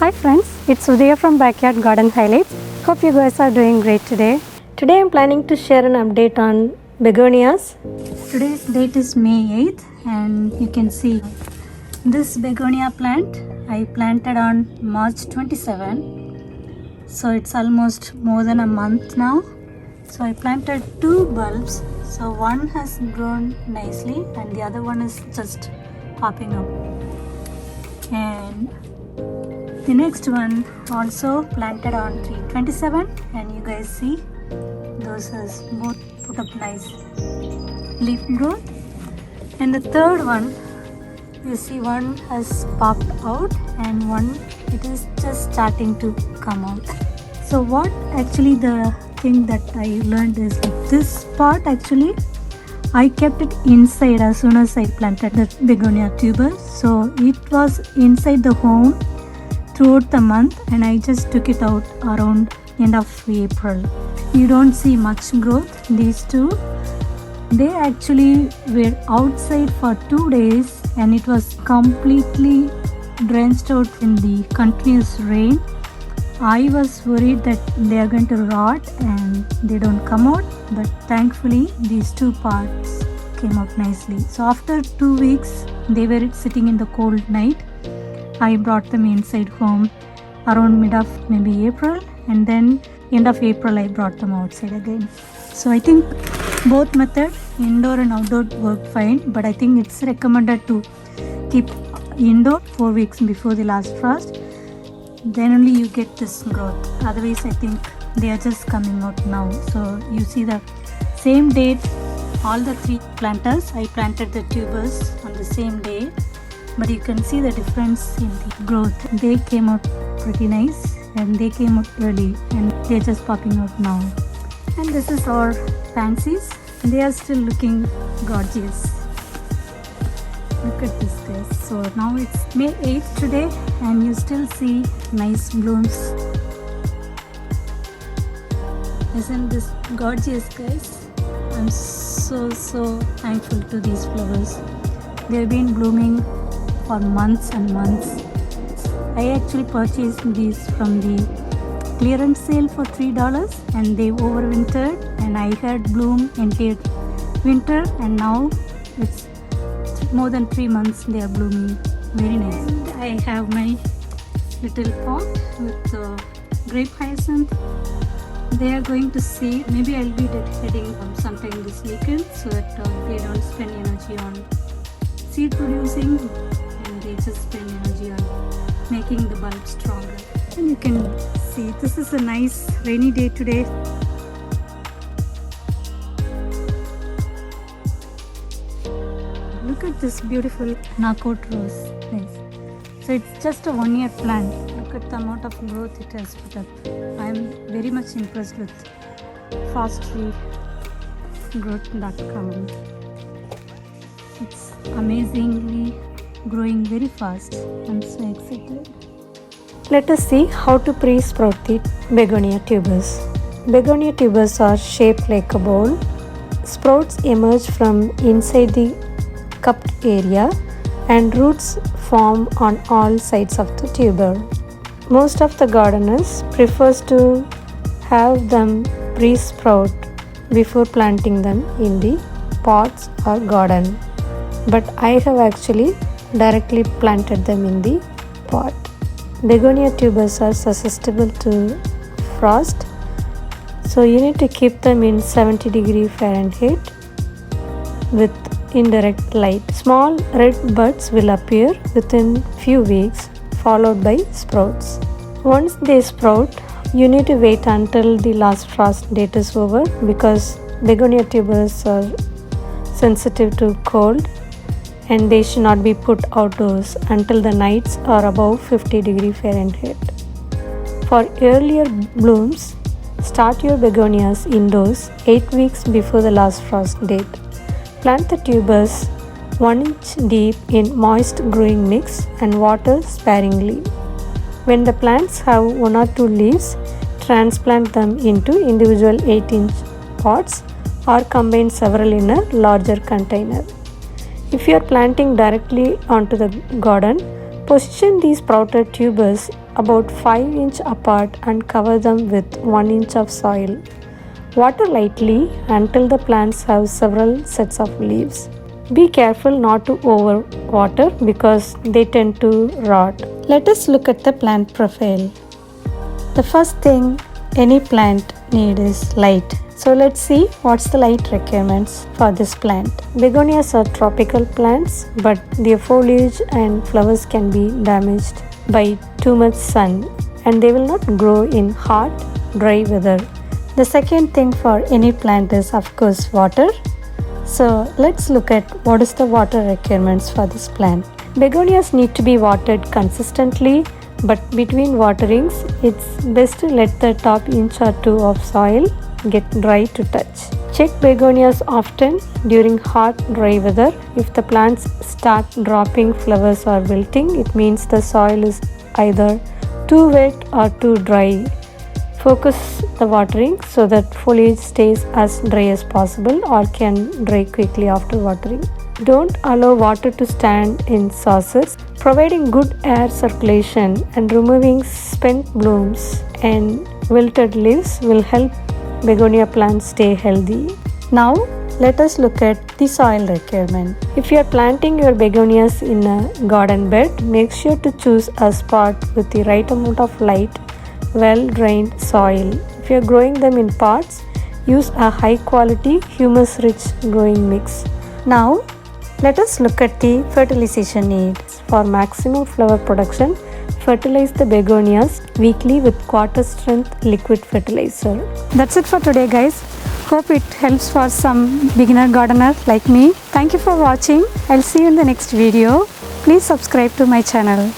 Hi friends, it's Udaya from Backyard Garden Highlights. Hope you guys are doing great today. Today I'm planning to share an update on begonias. Today's date is May 8th and you can see this begonia plant I planted on March 27. So it's almost more than a month now. So I planted two bulbs. So one has grown nicely and the other one is just popping up. And the next one also planted on 3/27 and you guys see those has both put up nice leaf growth. And the third one, you see one has popped out and one it is just starting to come out. So what actually the thing that I learned is like this part actually I kept it inside as soon as I planted the begonia tubers. So it was inside the home throughout the month and I just took it out around end of April. You don't see much growth. These two, they actually were outside for 2 days and it was completely drenched out in the continuous rain. I was worried that they are going to rot and they don't come out, but thankfully these two parts came out nicely. So after 2 weeks they were sitting in the cold night. I brought them inside home around mid of maybe April and then end of April I brought them outside again. So I think both method, indoor and outdoor, work fine, but I think it's recommended to keep indoor 4 weeks before the last frost. Then only you get this growth. Otherwise I think they are just coming out now. So you see the same date, all the three planters, I planted the tubers on the same day. But you can see the difference in the growth. They came out pretty nice and they came out early and they're just popping out now. And this is our pansies. They are still looking gorgeous. Look at this guys. So now it's May 8th today and you still see nice blooms. Isn't this gorgeous guys? I'm so thankful to these flowers. They've been blooming for months and months. I actually purchased these from the clearance sale for $3 and they overwintered and I had bloom entire winter and now it's more than 3 months they are blooming very nice. And I have my little pot with grape hyacinth. They are going to seed. Maybe I'll be dedicating sometime this weekend so that they don't spend energy on seed producing. They just spend energy on making the bulb stronger. And you can see this is a nice rainy day today. Look at this beautiful knockout rose. Nice. So it's just a 1-year plant. Look at the amount of growth it has put up. I'm very much impressed with FastTreeGrowth.com. It's amazingly growing very fast. I'm so excited. Let us see how to pre-sprout the begonia tubers. Begonia tubers are shaped like a bowl. Sprouts emerge from inside the cupped area and roots form on all sides of the tuber. Most of the gardeners prefers to have them pre-sprout before planting them in the pots or garden. But I have actually directly planted them in the pot. Begonia tubers are susceptible to frost, so you need to keep them in 70° Fahrenheit with indirect light. Small red buds will appear within few weeks, followed by sprouts. Once they sprout, you need to wait until the last frost date is over because begonia tubers are sensitive to cold and they should not be put outdoors until the nights are above 50° Fahrenheit. For earlier blooms, start your begonias indoors 8 weeks before the last frost date. Plant the tubers 1 inch deep in moist growing mix and water sparingly. When the plants have 1 or 2 leaves, transplant them into individual 8-inch pots or combine several in a larger container. If you are planting directly onto the garden, Position these sprouted tubers about 5 inches apart and cover them with 1 inch of soil. Water lightly until the plants have several sets of leaves. Be careful not to overwater because they tend to rot. Let us look at the plant profile. The first thing any plant needs is light. So let's see what's the light requirements for this plant. Begonias are tropical plants, but their foliage and flowers can be damaged by too much sun, and they will not grow in hot, dry weather. The second thing for any plant is of course water. So let's look at what is the water requirements for this plant. Begonias need to be watered consistently, but between waterings, it's best to let the top inch or two of soil get dry to touch. Check begonias often during hot, dry weather. If the plants start dropping flowers or wilting, it means the soil is either too wet or too dry. Focus the watering so that foliage stays as dry as possible or can dry quickly after watering. Don't allow water to stand in saucers. Providing good air circulation and removing spent blooms and wilted leaves will help begonia plants stay healthy. Now let us look at the soil requirement. If you are planting your begonias in a garden bed, make sure to choose a spot with the right amount of light, well-drained soil. If you are growing them in pots, use a high-quality humus-rich growing mix. Now let us look at the fertilization needs. For maximum flower production, fertilize the begonias weekly with quarter-strength liquid fertilizer. That's it for today, guys. Hope it helps for some beginner gardener like me. Thank you for watching. I'll see you in the next video. Please subscribe to my channel.